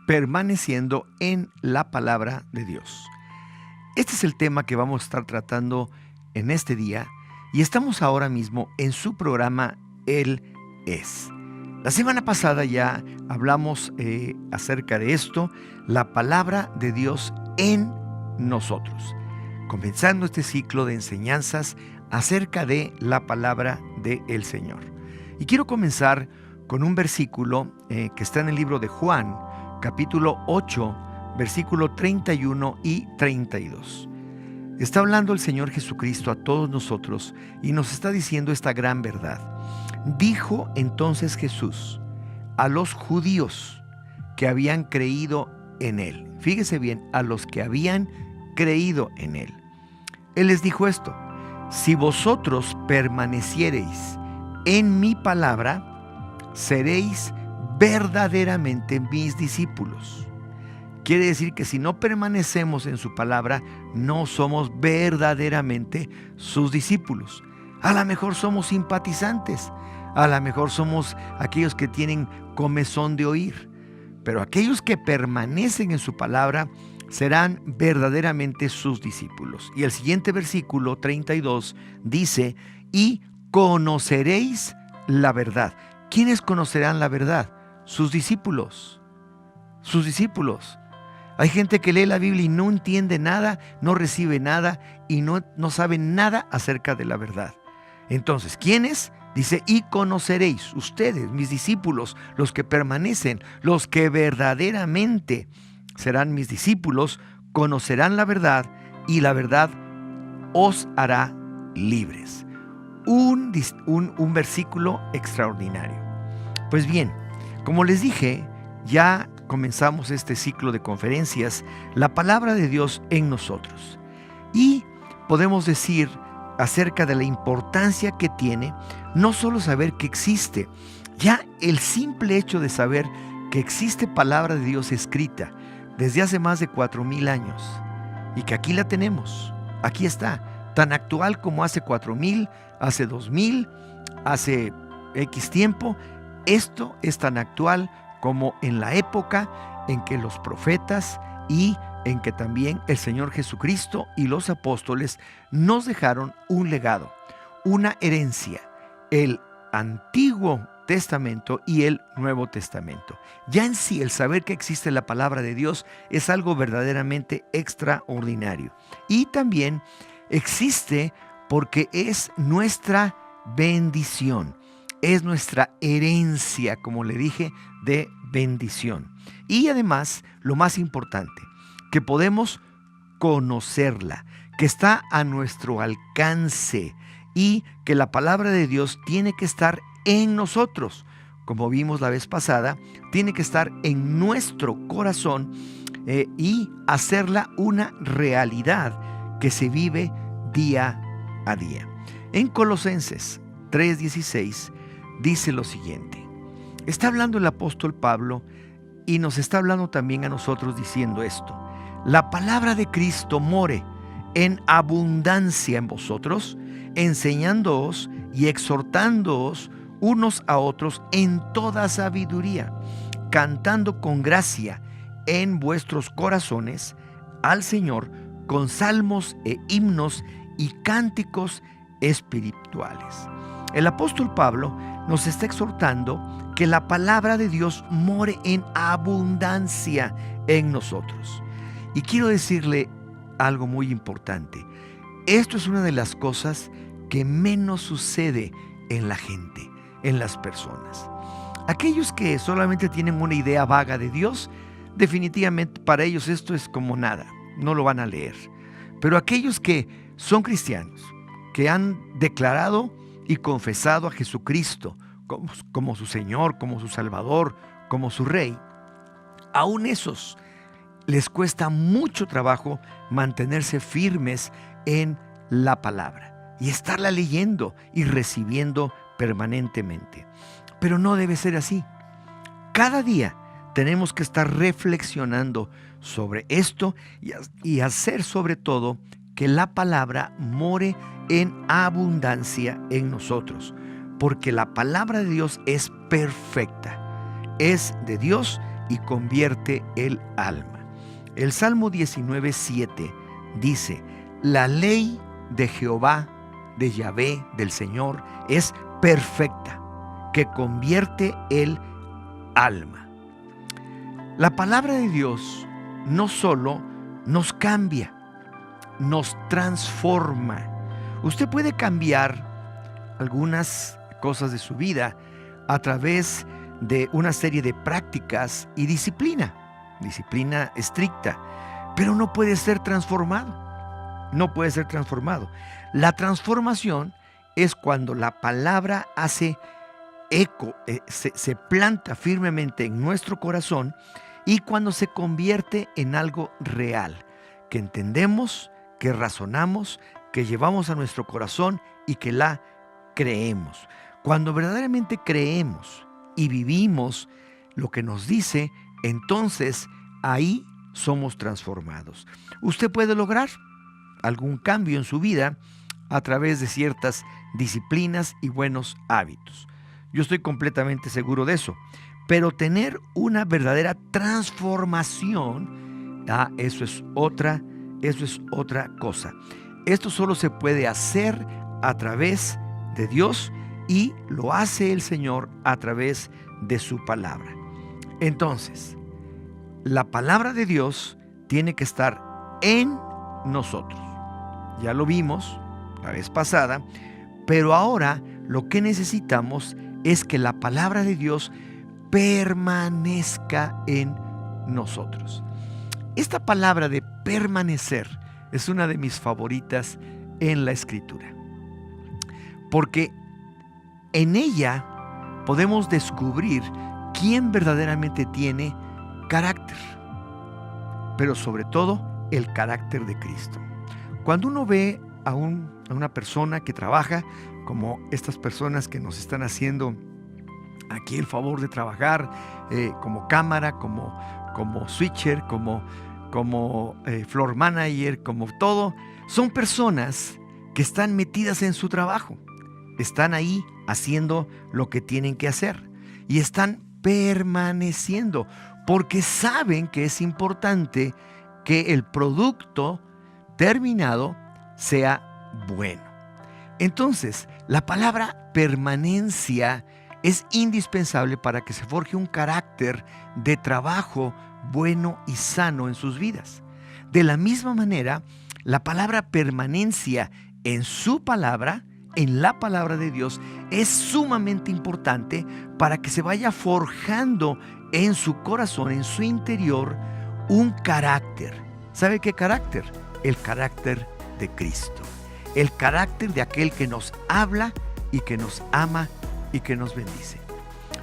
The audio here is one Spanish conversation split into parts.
Permaneciendo en la palabra de Dios. Este es el tema que vamos a estar tratando en este día y estamos ahora mismo en su programa Él es. La semana pasada ya hablamos acerca de esto, la palabra de Dios en nosotros, comenzando este ciclo de enseñanzas acerca de la palabra del Señor. Y quiero comenzar con un versículo que está en el libro de Juan, capítulo 8, versículo 31 y 32. Está hablando el Señor Jesucristo a todos nosotros y nos está diciendo esta gran verdad. Dijo entonces Jesús a los judíos que habían creído en Él. Fíjese bien, a los que habían creído en Él. Él les dijo esto: si vosotros permaneciereis en mi palabra, seréis verdaderamente mis discípulos. Quiere decir que si no permanecemos en su palabra, no somos verdaderamente sus discípulos. A lo mejor somos simpatizantes, a lo mejor somos aquellos que tienen comezón de oír, pero aquellos que permanecen en su palabra serán verdaderamente sus discípulos. Y el siguiente versículo 32 dice: y conoceréis la verdad. ¿Quiénes conocerán la verdad? Sus discípulos. Sus discípulos. Hay gente que lee la Biblia y no entiende nada, no recibe nada y no sabe nada acerca de la verdad. Entonces, ¿quiénes? Dice: y conoceréis, ustedes, mis discípulos, los que permanecen, los que verdaderamente serán mis discípulos, conocerán la verdad y la verdad os hará libres. Un versículo extraordinario. Pues bien, como les dije, ya comenzamos este ciclo de conferencias, la palabra de Dios en nosotros. Y podemos decir acerca de la importancia que tiene no solo saber que existe, ya el simple hecho de saber que existe palabra de Dios escrita desde hace más de 4,000 años y que aquí la tenemos, aquí está, tan actual como hace 4,000, hace 2,000, hace X tiempo. Esto es tan actual como en la época en que los profetas y en que también el Señor Jesucristo y los apóstoles nos dejaron un legado, una herencia, el Antiguo Testamento y el Nuevo Testamento. Ya en sí el saber que existe la palabra de Dios es algo verdaderamente extraordinario. Y también existe porque es nuestra bendición. Es nuestra herencia, como le dije, de bendición. Y además, lo más importante, que podemos conocerla, que está a nuestro alcance y que la palabra de Dios tiene que estar en nosotros. Como vimos la vez pasada, tiene que estar en nuestro corazón y hacerla una realidad que se vive día a día. En Colosenses 3:16 dice lo siguiente. Está hablando el apóstol Pablo y nos está hablando también a nosotros diciendo esto: la palabra de Cristo more en abundancia en vosotros, enseñándoos y exhortándoos unos a otros en toda sabiduría, cantando con gracia en vuestros corazones al Señor con salmos e himnos y cánticos espirituales. El apóstol Pablo nos está exhortando que la palabra de Dios more en abundancia en nosotros. Y quiero decirle algo muy importante. Esto es una de las cosas que menos sucede en la gente, en las personas. Aquellos que solamente tienen una idea vaga de Dios, definitivamente para ellos esto es como nada, no lo van a leer. Pero aquellos que son cristianos, que han declarado y confesado a Jesucristo como su Señor, como su Salvador, como su Rey, aún esos les cuesta mucho trabajo mantenerse firmes en la palabra y estarla leyendo y recibiendo permanentemente. Pero no debe ser así. Cada día tenemos que estar reflexionando sobre esto y hacer sobre todo que la palabra more en abundancia en nosotros, porque la palabra de Dios es perfecta. es de Dios y convierte el alma. El Salmo 19:7 dice: la ley de Jehová, de Yahvé, del Señor, es perfecta, que convierte el alma. La palabra de Dios no solo nos cambia, nos transforma. Usted puede cambiar algunas cosas de su vida a través de una serie de prácticas y disciplina estricta, pero no puede ser transformado. No puede ser transformado. La transformación es cuando la palabra hace eco, se planta firmemente en nuestro corazón y cuando se convierte en algo real, que entendemos, que razonamos, que llevamos a nuestro corazón y que la creemos. Cuando verdaderamente creemos y vivimos lo que nos dice, entonces ahí somos transformados. Usted puede lograr algún cambio en su vida a través de ciertas disciplinas y buenos hábitos. Yo estoy completamente seguro de eso. Pero tener una verdadera transformación, eso es otra cosa. Esto solo se puede hacer a través de Dios y lo hace el Señor a través de su palabra. Entonces, la palabra de Dios tiene que estar en nosotros. Ya lo vimos la vez pasada, pero ahora lo que necesitamos es que la palabra de Dios permanezca en nosotros. Esta palabra de permanecer es una de mis favoritas en la Escritura, porque en ella podemos descubrir quién verdaderamente tiene carácter, pero sobre todo el carácter de Cristo. Cuando uno ve a una persona que trabaja, como estas personas que nos están haciendo aquí el favor de trabajar como cámara, como switcher, como floor manager, como todo, son personas que están metidas en su trabajo, están ahí haciendo lo que tienen que hacer y están permaneciendo porque saben que es importante que el producto terminado sea bueno. Entonces, la palabra permanencia es indispensable para que se forje un carácter de trabajo bueno y sano en sus vidas. De la misma manera, la palabra permanencia en su palabra, en la palabra de Dios, es sumamente importante para que se vaya forjando en su corazón, en su interior, un carácter. ¿Sabe qué carácter? El carácter de Cristo. El carácter de aquel que nos habla y que nos ama y que nos bendice.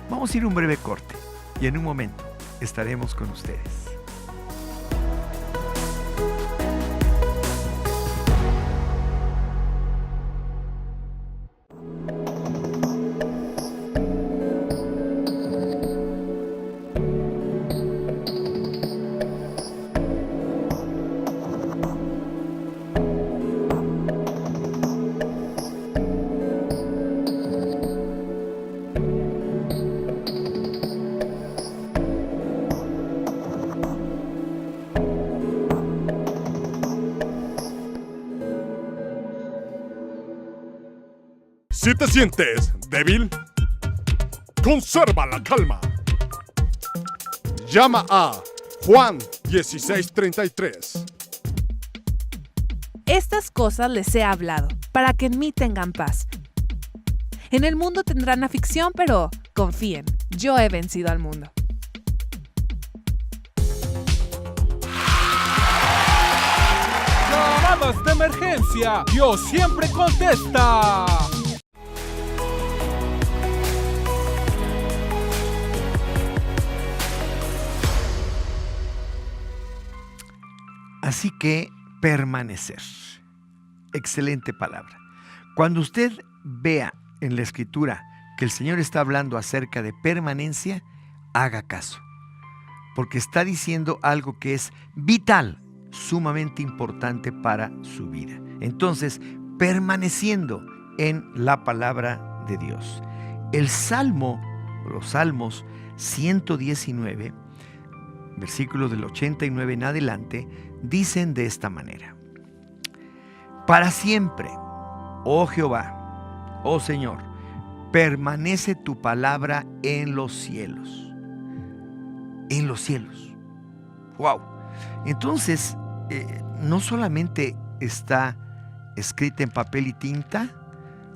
Vamos a ir a un breve corte y en un momento estaremos con ustedes. Si te sientes débil, conserva la calma. Llama a Juan 16:33. Estas cosas les he hablado, para que en mí tengan paz. En el mundo tendrán aflicción, pero confíen, yo he vencido al mundo. Llamadas de emergencia, Dios siempre contesta. Así que permanecer. Excelente palabra. Cuando usted vea en la Escritura que el Señor está hablando acerca de permanencia, haga caso, porque está diciendo algo que es vital, sumamente importante para su vida. Entonces, permaneciendo en la palabra de Dios. El Salmo los Salmos 119, versículos del 89 en adelante, dicen de esta manera: para siempre, oh Jehová, oh Señor, permanece tu palabra en los cielos. En los cielos. ¡Wow! Entonces, no solamente está escrita en papel y tinta,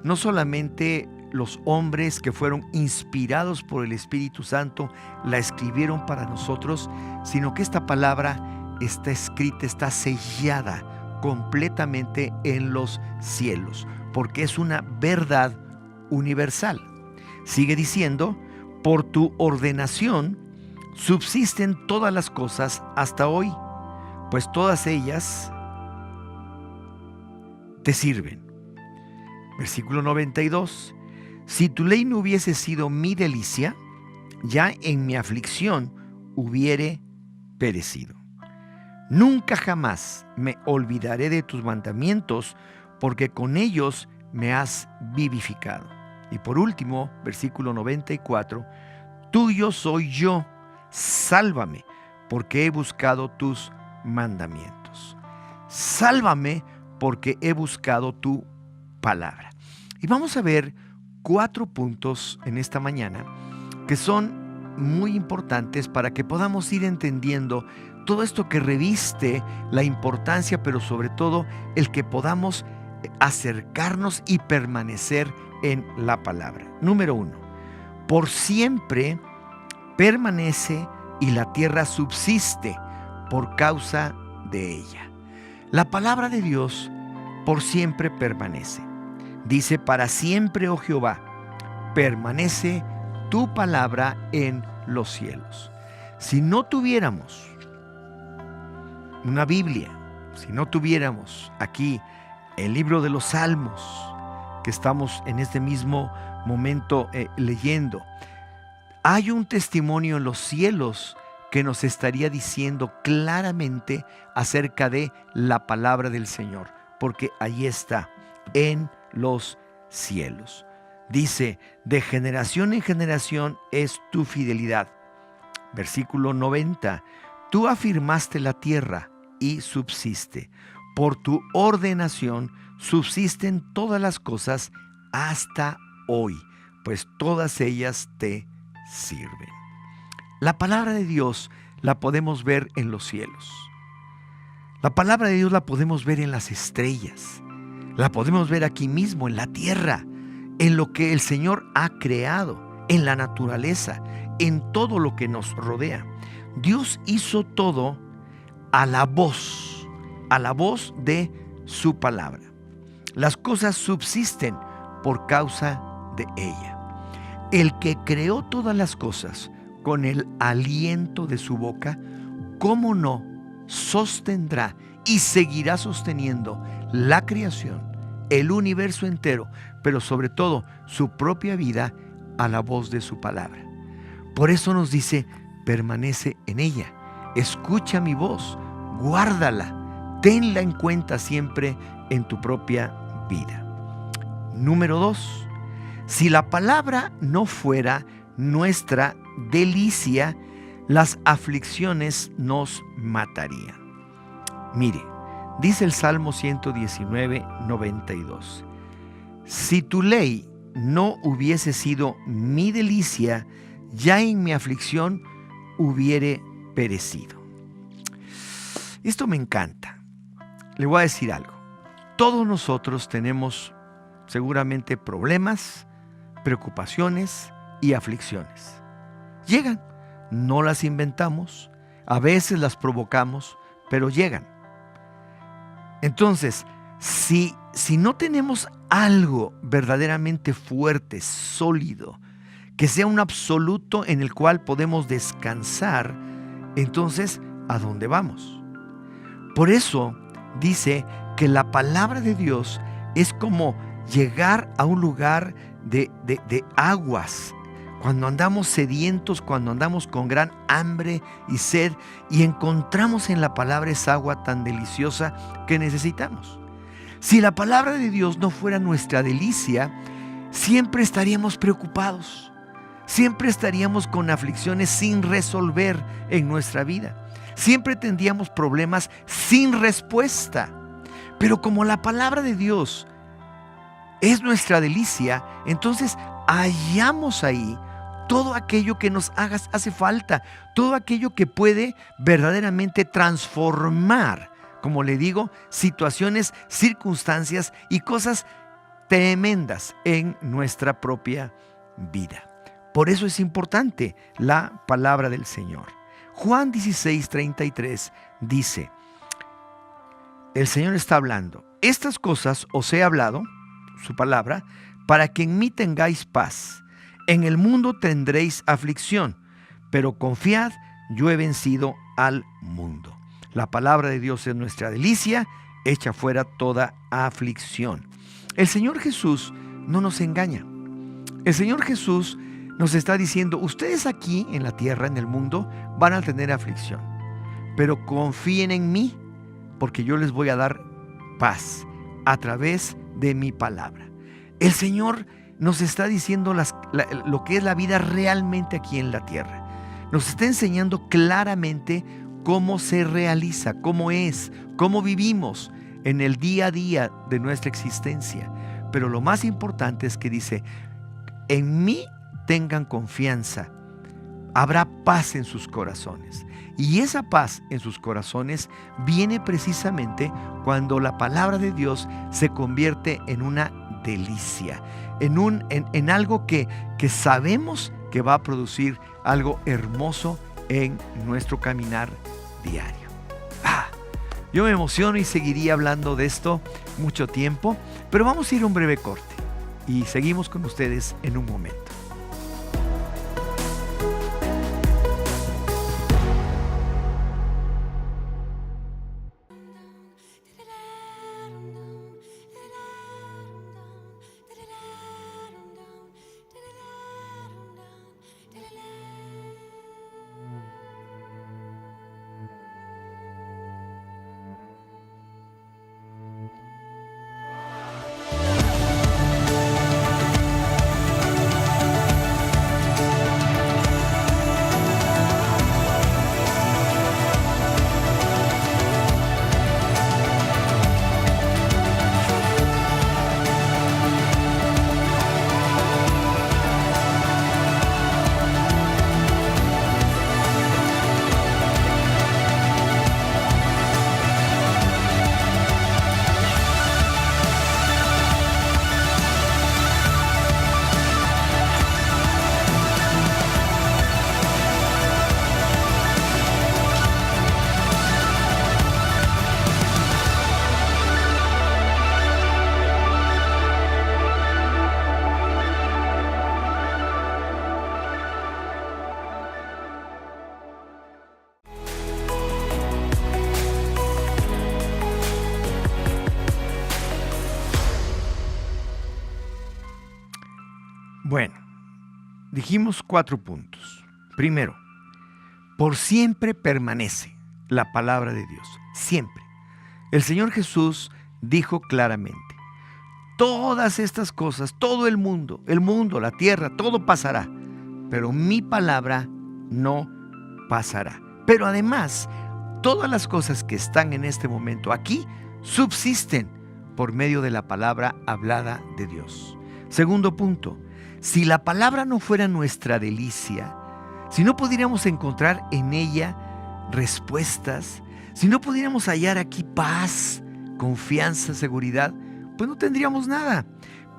no solamente los hombres que fueron inspirados por el Espíritu Santo la escribieron para nosotros, sino que esta palabra está escrita, está sellada completamente en los cielos, porque es una verdad universal. Sigue diciendo: por tu ordenación subsisten todas las cosas hasta hoy, pues todas ellas te sirven. Versículo 92. Si tu ley no hubiese sido mi delicia, ya en mi aflicción hubiere perecido. Nunca jamás me olvidaré de tus mandamientos, porque con ellos me has vivificado. Y por último, versículo 94. Tuyo soy yo, sálvame, porque he buscado tus mandamientos. Sálvame, porque he buscado tu palabra. Y vamos a ver 4 puntos en esta mañana que son muy importantes para que podamos ir entendiendo todo esto que reviste la importancia, pero sobre todo el que podamos acercarnos y permanecer en la palabra. Número 1, por siempre permanece y la tierra subsiste por causa de ella. La palabra de Dios por siempre permanece. Dice: para siempre, oh Jehová, permanece tu palabra en los cielos. Si no tuviéramos una Biblia, si no tuviéramos aquí el libro de los Salmos, que estamos en este mismo momento leyendo, hay un testimonio en los cielos que nos estaría diciendo claramente acerca de la palabra del Señor, porque ahí está, en los cielos. Dice: de generación en generación es tu fidelidad. Versículo 90. Tú afirmaste la tierra y subsiste. Por tu ordenación subsisten todas las cosas hasta hoy, pues todas ellas te sirven. La palabra de Dios la podemos ver en los cielos. La palabra de Dios la podemos ver en las estrellas. La podemos ver aquí mismo en la tierra, en lo que el Señor ha creado, en la naturaleza, en todo lo que nos rodea. Dios hizo todo a la voz de su palabra. Las cosas subsisten por causa de ella. El que creó todas las cosas con el aliento de su boca, ¿cómo no sostendrá y seguirá sosteniendo la creación, el universo entero, pero sobre todo su propia vida a la voz de su palabra? Por eso nos dice: permanece en ella, escucha mi voz, guárdala, tenla en cuenta siempre en tu propia vida. Número 2, si la palabra no fuera nuestra delicia, las aflicciones nos matarían. Mire, dice el Salmo 119, 92. Si tu ley no hubiese sido mi delicia, ya en mi aflicción hubiere perecido. Esto me encanta. Le voy a decir algo. Todos nosotros tenemos seguramente problemas, preocupaciones y aflicciones. Llegan, no las inventamos, a veces las provocamos, pero llegan. Entonces, si no tenemos algo verdaderamente fuerte, sólido, que sea un absoluto en el cual podemos descansar, entonces, ¿a dónde vamos? Por eso dice que la palabra de Dios es como llegar a un lugar de aguas. Cuando andamos sedientos, cuando andamos con gran hambre y sed, y encontramos en la palabra esa agua tan deliciosa que necesitamos. Si la palabra de Dios no fuera nuestra delicia, siempre estaríamos preocupados. Siempre estaríamos con aflicciones sin resolver en nuestra vida. Siempre tendríamos problemas sin respuesta. Pero como la palabra de Dios es nuestra delicia, entonces hallamos ahí todo aquello que nos hace falta, todo aquello que puede verdaderamente transformar, como le digo, situaciones, circunstancias y cosas tremendas en nuestra propia vida. Por eso es importante la palabra del Señor. Juan 16:33 dice, el Señor está hablando, estas cosas os he hablado, su palabra, para que en mí tengáis paz. En el mundo tendréis aflicción, pero confiad, yo he vencido al mundo. La palabra de Dios es nuestra delicia, echa fuera toda aflicción. El Señor Jesús no nos engaña. El Señor Jesús nos está diciendo, ustedes aquí en la tierra, en el mundo, van a tener aflicción, pero confíen en mí, porque yo les voy a dar paz a través de mi palabra. El Señor nos está diciendo lo que es la vida realmente aquí en la tierra. Nos está enseñando claramente cómo se realiza, cómo es, cómo vivimos en el día a día de nuestra existencia. Pero lo más importante es que dice, en mí tengan confianza, habrá paz en sus corazones. Y esa paz en sus corazones viene precisamente cuando la palabra de Dios se convierte en una delicia, en algo que sabemos que va a producir algo hermoso en nuestro caminar diario. Yo me emociono y seguiría hablando de esto mucho tiempo, pero vamos a ir a un breve corte y seguimos con ustedes en un momento. Bueno, dijimos 4 puntos. Primero, por siempre permanece la palabra de Dios. Siempre. El Señor Jesús dijo claramente, todas estas cosas, todo el mundo, la tierra, todo pasará, pero mi palabra no pasará. Pero además, todas las cosas que están en este momento aquí subsisten por medio de la palabra hablada de Dios. Segundo punto, si la palabra no fuera nuestra delicia, si no pudiéramos encontrar en ella respuestas, si no pudiéramos hallar aquí paz, confianza, seguridad, pues no tendríamos nada.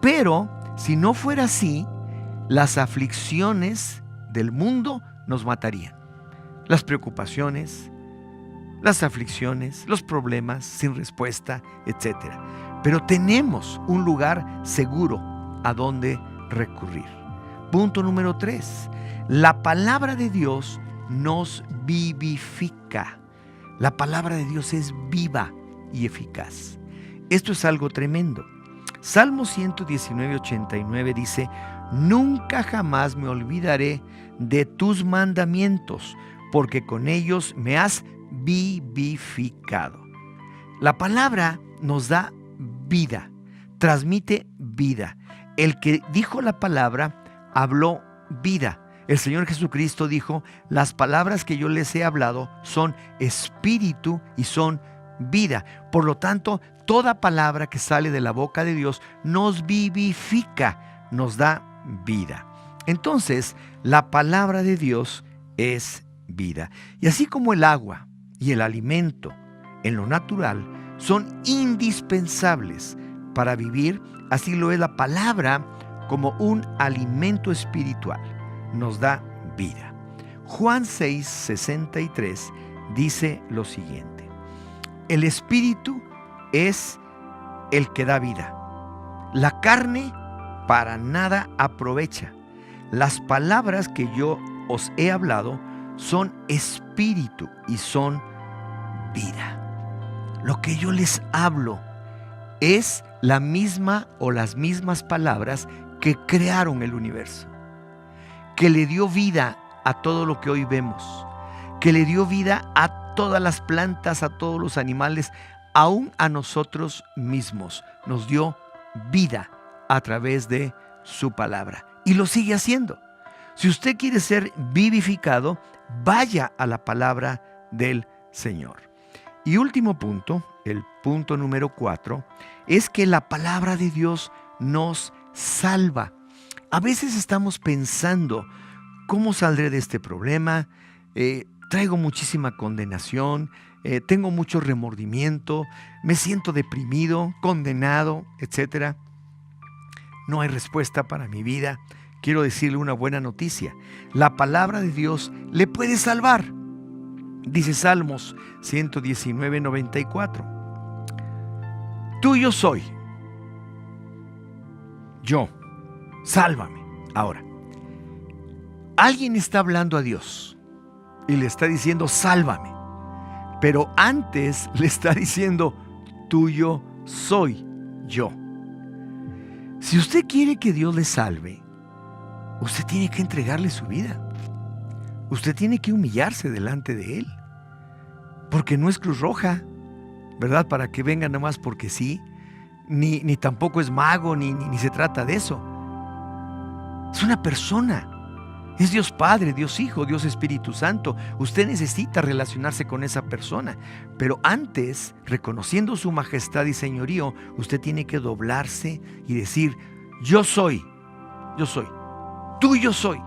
Pero si no fuera así, las aflicciones del mundo nos matarían. Las preocupaciones, las aflicciones, los problemas sin respuesta, etc. Pero tenemos un lugar seguro a donde recurrir. Punto número 3. La palabra de Dios nos vivifica. La palabra de Dios es viva y eficaz. Esto es algo tremendo. Salmo 119:89 dice, nunca jamás me olvidaré de tus mandamientos, porque con ellos me has vivificado. La palabra nos da vida, transmite vida. El que dijo la palabra habló vida, El Señor Jesucristo dijo, las palabras que yo les he hablado son espíritu y son vida. Por lo tanto, toda palabra que sale de la boca de Dios nos vivifica, nos da vida. Entonces, la palabra de Dios es vida. Y así como el agua y el alimento en lo natural son indispensables para vivir, así lo es la palabra como un alimento espiritual. Nos da vida. Juan 6:63 dice lo siguiente: el espíritu es el que da vida. La carne para nada aprovecha. Las palabras que yo os he hablado son espíritu y son vida. Lo que yo les hablo es la misma o las mismas palabras que crearon el universo, que le dio vida a todo lo que hoy vemos, que le dio vida a todas las plantas, a todos los animales, aún a nosotros mismos. Nos dio vida a través de su palabra y lo sigue haciendo. Si usted quiere ser vivificado, vaya a la palabra del Señor. Y último punto, el punto número 4, es que la palabra de Dios nos salva. A veces estamos pensando, ¿cómo saldré de este problema? Traigo muchísima condenación, tengo mucho remordimiento, me siento deprimido, condenado, etc. No hay respuesta para mi vida. Quiero decirle una buena noticia. La palabra de Dios le puede salvar. Dice Salmos 119:94. Tuyo soy. Yo. Sálvame. Ahora, alguien está hablando a Dios y le está diciendo, sálvame. Pero antes le está diciendo, tuyo soy yo. Si usted quiere que Dios le salve, usted tiene que entregarle su vida. Usted tiene que humillarse delante de Él. Porque no es Cruz Roja, ¿verdad? Para que venga nomás porque sí. Ni tampoco es mago, ni se trata de eso. Es una persona. Es Dios Padre, Dios Hijo, Dios Espíritu Santo. Usted necesita relacionarse con esa persona. Pero antes, reconociendo su majestad y señorío, usted tiene que doblarse y decir, yo soy, tuyo soy,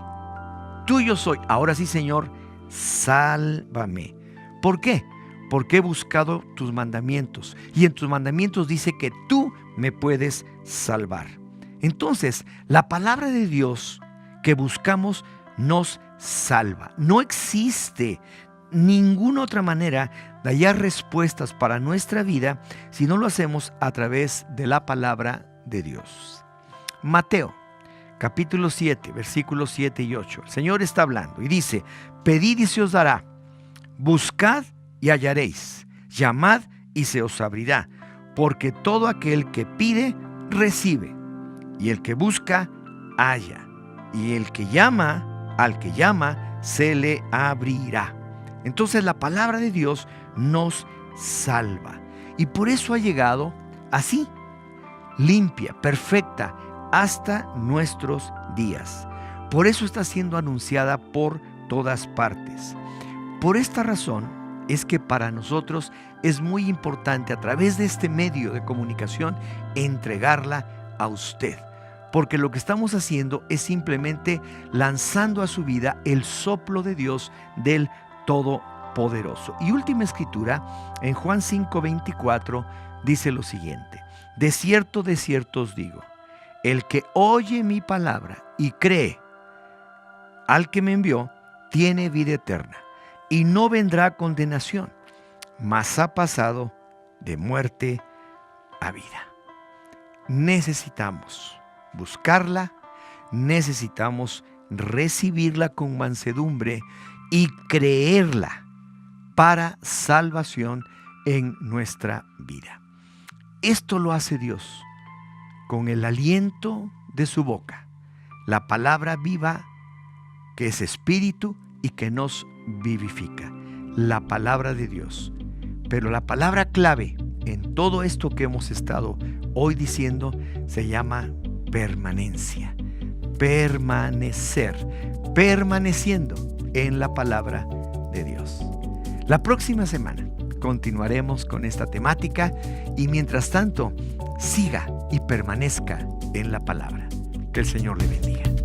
tuyo soy. Ahora sí, Señor, sálvame. ¿Por qué? Porque he buscado tus mandamientos. Y en tus mandamientos dice que tú me puedes salvar. Entonces, la palabra de Dios que buscamos nos salva. No existe ninguna otra manera de hallar respuestas para nuestra vida si no lo hacemos a través de la palabra de Dios. Mateo, capítulo 7, versículos 7 y 8. El Señor está hablando y dice, pedid y se os dará, buscad y hallaréis, llamad y se os abrirá, porque todo aquel que pide, recibe, y el que busca, halla, y el que llama, al que llama, se le abrirá. Entonces la palabra de Dios nos salva, y por eso ha llegado así, limpia, perfecta, hasta nuestros días. Por eso está siendo anunciada por todas partes. Por esta razón es que para nosotros es muy importante a través de este medio de comunicación entregarla a usted. Porque lo que estamos haciendo es simplemente lanzando a su vida el soplo de Dios del Todopoderoso. Y última escritura, en Juan 5:24, dice lo siguiente: de cierto os digo, el que oye mi palabra y cree al que me envió, tiene vida eterna, y no vendrá a condenación, mas ha pasado de muerte a vida. Necesitamos buscarla, necesitamos recibirla con mansedumbre y creerla para salvación en nuestra vida. Esto lo hace Dios con el aliento de su boca, la palabra viva que es espíritu y que nos vivifica, la palabra de Dios. Pero la palabra clave en todo esto que hemos estado hoy diciendo se llama permanencia. permanecer, permaneciendo en la palabra de Dios. La próxima semana continuaremos con esta temática y mientras tanto, siga y permanezca en la palabra. Que el Señor le bendiga.